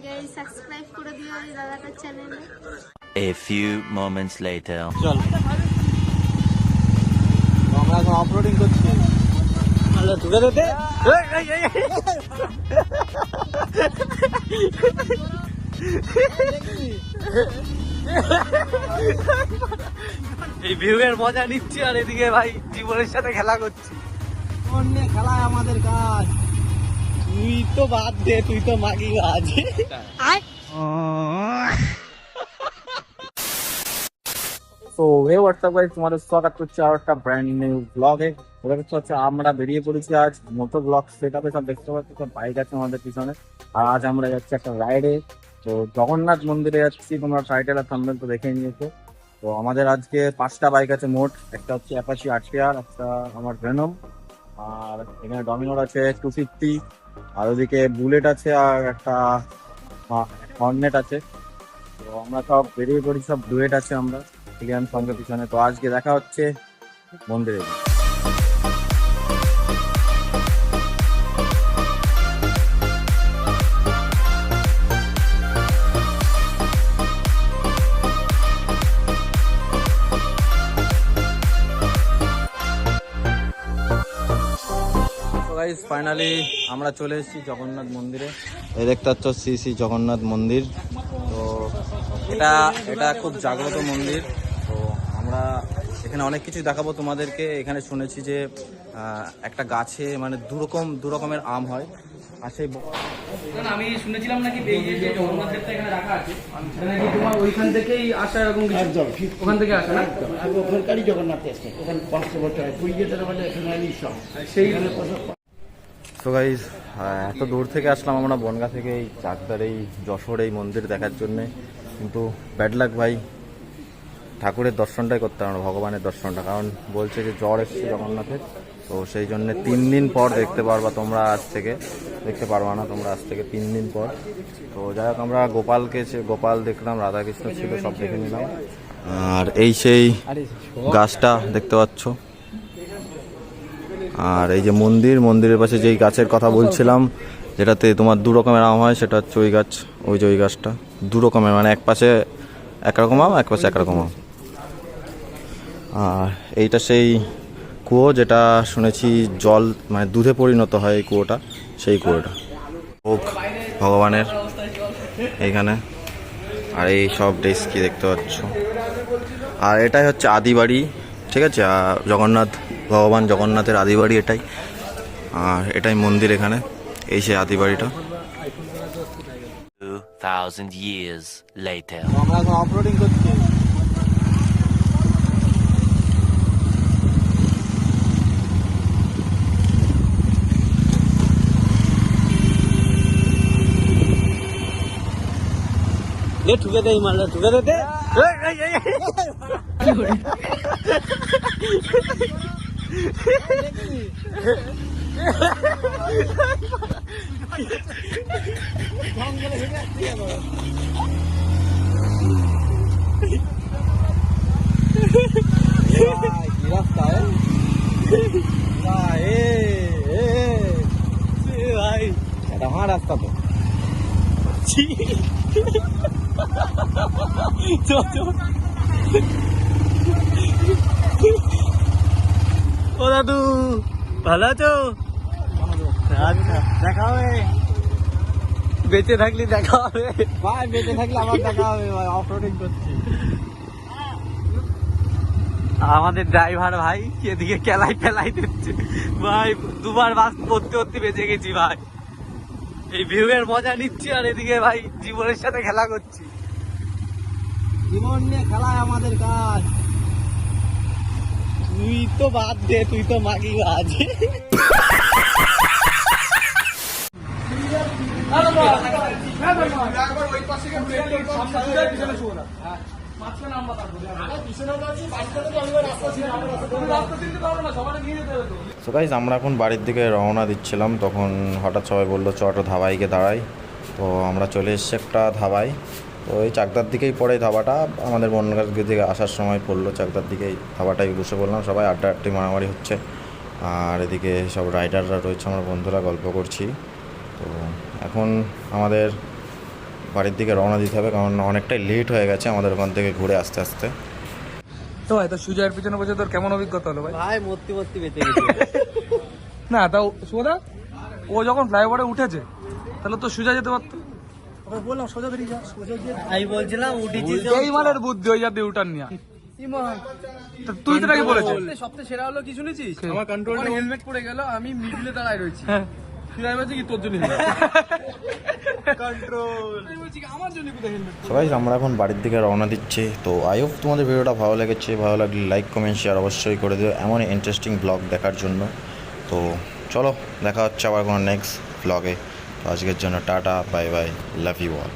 Guys subscribe করে দিও এই দাদাটার চ্যানেলে। A few moments later. চল আমরা এখন অফরোডিং করছি। আরে ঢুকে দে। এই ভিউ এর মজা নিচ্ছি আর এদিকে ভাই জীবনের সাথে খেলা করছি। অন্য খেলায় আমাদের কাজ। তুই তো বাদ দে, তুই তো মাগি বাজ। তো হে হোয়াটসঅ্যাপ গাইস, তোমাদের স্বাগত করছি আর একটা ব্র্যান্ড নিউ ব্লগে। ওটা হচ্ছে আমরা বেরিয়ে পড়েছি আজ মোটো ব্লগ সেটআপে। সব দেখতে পাচ্ছি, সব বাইক আছে আমাদের পিছনে। আর আজ আমরা যাচ্ছি একটা রাইডে। তো জগন্নাথ মন্দিরে যাচ্ছি, তোমরা টাইটেল আর থাম্বনেল তো দেখে নিয়েছো। তো আমাদের আজকে 5টা বাইক আছে মোট। একটা হচ্ছে অ্যাপাচি আরটিআর, একটা আমার ভেনম, আর এখানে ডমিনোর আছে 250, আর ওদিকে বুলেট আছে, আর একটা হর্নেট আছে। তো আমরা সব বেরিয়ে পড়ি, সব ডুয়েট আছে আমরা ইলিয়ান সঙ্গে পিছনে। তো আজকে দেখা হচ্ছে মন্দিরে। ফাইনালি আমরা চলে এসেছি জগন্নাথ মন্দিরে। এই দেখতে পাচ্ছ শ্রী জগন্নাথ মন্দির। তো এটা খুব জাগ্রত মন্দির। তো আমরা এখানে অনেক কিছু দেখাবো তোমাদেরকে। এখানে শুনেছি যে একটা গাছে মানে দু রকমের আম হয়। আর সেই আমি শুনেছিলাম নাকি এই যে জগন্নাথ দেবতা এখানে রাখা আছে, সেটা নাকি তোমার ওইখান থেকেই আসা, এরকম কিছু ওখান থেকে আসা না? ওখানকারই জগন্নাথ আসছে, ওখানে 500 বছর পুরী যেতে বলে এখানে আনি সব সেই তো গাইস, এত দূর থেকে আসলাম আমরা বনগাঁ থেকে এই চাকদার এই যশোর এই মন্দির দেখার জন্যে। কিন্তু ব্যাড লাক ভাই, ঠাকুরের দর্শনটাই করতে পারবো, ভগবানের দর্শনটা। কারণ বলছে যে জ্বর এসছে জগন্নাথের। তো সেই জন্যে 3 দিন পর দেখতে পারবা তোমরা, আজ থেকে দেখতে পারবা না তোমরা, আজ থেকে 3 দিন পর। তো যাই হোক, আমরা গোপাল দেখলাম, রাধাকৃষ্ণ ছিল, সব দেখে নিলাম। আর এই সেই গাছটা দেখতে পাচ্ছ। আর এই যে মন্দিরের পাশে যেই গাছের কথা বলছিলাম, যেটাতে তোমার 2 রকমের আম হয়, সেটা হচ্ছে ওই গাছ। ওই যে ওই গাছটা 2 রকমের, মানে এক পাশে একরকম আম, এক পাশে একরকম আম। আর এইটা সেই কুয়ো, যেটা শুনেছি জল মানে দুধে পরিণত হয় এই কুয়োটা, সেই কুয়োটা। ভোগ ভগবানের এইখানে। আর এই সব ডেস্কি দেখতে পাচ্ছ। আর এটাই হচ্ছে আদিবাড়ি, ঠিক আছে? ভগবান জগন্নাথের আদিবাড়ি এটাই। আর এটাই মন্দির এখানে, এই সেই আদিবাড়িটা। 2000 years later. আমরা এখন অফরোডিং করছি। ঠুকে দেয় মারলে, ঠুকে দে। রাস্তা তো ও দাদু, ভালো আছো? দেখা হবে, বেঁচে থাকলে দেখা হবে ভাই। বেঁচে থাকলে আবার দেখা হবে ভাই, অফরোডিং করছি। আমাদের ড্রাইভার ভাই এদিকে ফেলাই দিচ্ছে ভাই। 2বার বাস করতে বেঁচে গেছি ভাই। এই ভিউ এর মজা নিচ্ছি আর এদিকে ভাই জীবনের সাথে খেলা করছি। জীবন নিয়ে খেলায় আমাদের কাজ। তুই তো বাদ দে, তুই তো মাগি বাজ। সো গাইস, আমরা এখন বাড়ির দিকে রওনা দিচ্ছিলাম, তখন হঠাৎ সবাই বললো চ একটা ধাবায় গিয়ে দাঁড়াই। তো আমরা চলে এসেছি একটা ধাবায়। তো এই চাকদার দিকেই পড়ে ধাবাটা, আমাদের বনগাঁ দিকে আসার সময় পড়লো চাকদার দিকেই ধাবাটাই বসে বললাম। সবাই আড্ডা মারামারি হচ্ছে, আর এদিকে সব রাইডাররা রয়েছে, আমার বন্ধুরা গল্প করছি। তো এখন আমাদের বাড়ির দিকে রওনা দিতে হবে, কারণ অনেকটাই লেট হয়ে গেছে আমাদের ওখান থেকে ঘুরে আসতে আসতে। তো ভাই তো সুজয়ের পিছনে বসে তোর কেমন অভিজ্ঞতা হলো ভাই? ভাই মূর্তি মূর্তি বেঁচে গেছি। না তাও সোজা ও যখন ফ্লাইওভারে উঠেছে তাহলে তো সোজা যেতে পারতো। ওকে বললাম সোজা বেরিয়ে যা, সোজা গিয়ে আমি বলছিলাম উঠেছি এই মালের বুদ্ধি ওই যাতে উঠান নিয়া। তুই তো নাকি বলেছিস সবচেয়ে সেরা হলো কি শুনেছিস? আমার কন্ট্রোল হেলমেট পরে গেল, আমি মিডলে দাঁড়ায় রয়েছি। তুই আমি বলছি কি তোর জন্য কন্ট্রোল, আমি বলছি কি আমার জন্য কোথায় হেলমেট? সবাই আমরা এখন বাড়ির দিকে রওনা দিচ্ছি। তো আই হোপ তোমাদের ভিডিওটা ভালো লেগেছে, ভালো লাগলে লাইক কমেন্ট শেয়ার অবশ্যই করে দিও এমন ইন্টারেস্টিং ব্লগ দেখার জন্য। তো চলো দেখা হচ্ছে আবার কোনো নেক্সট ব্লগে। তো আজকের জন্য tata, bye bye, love you all.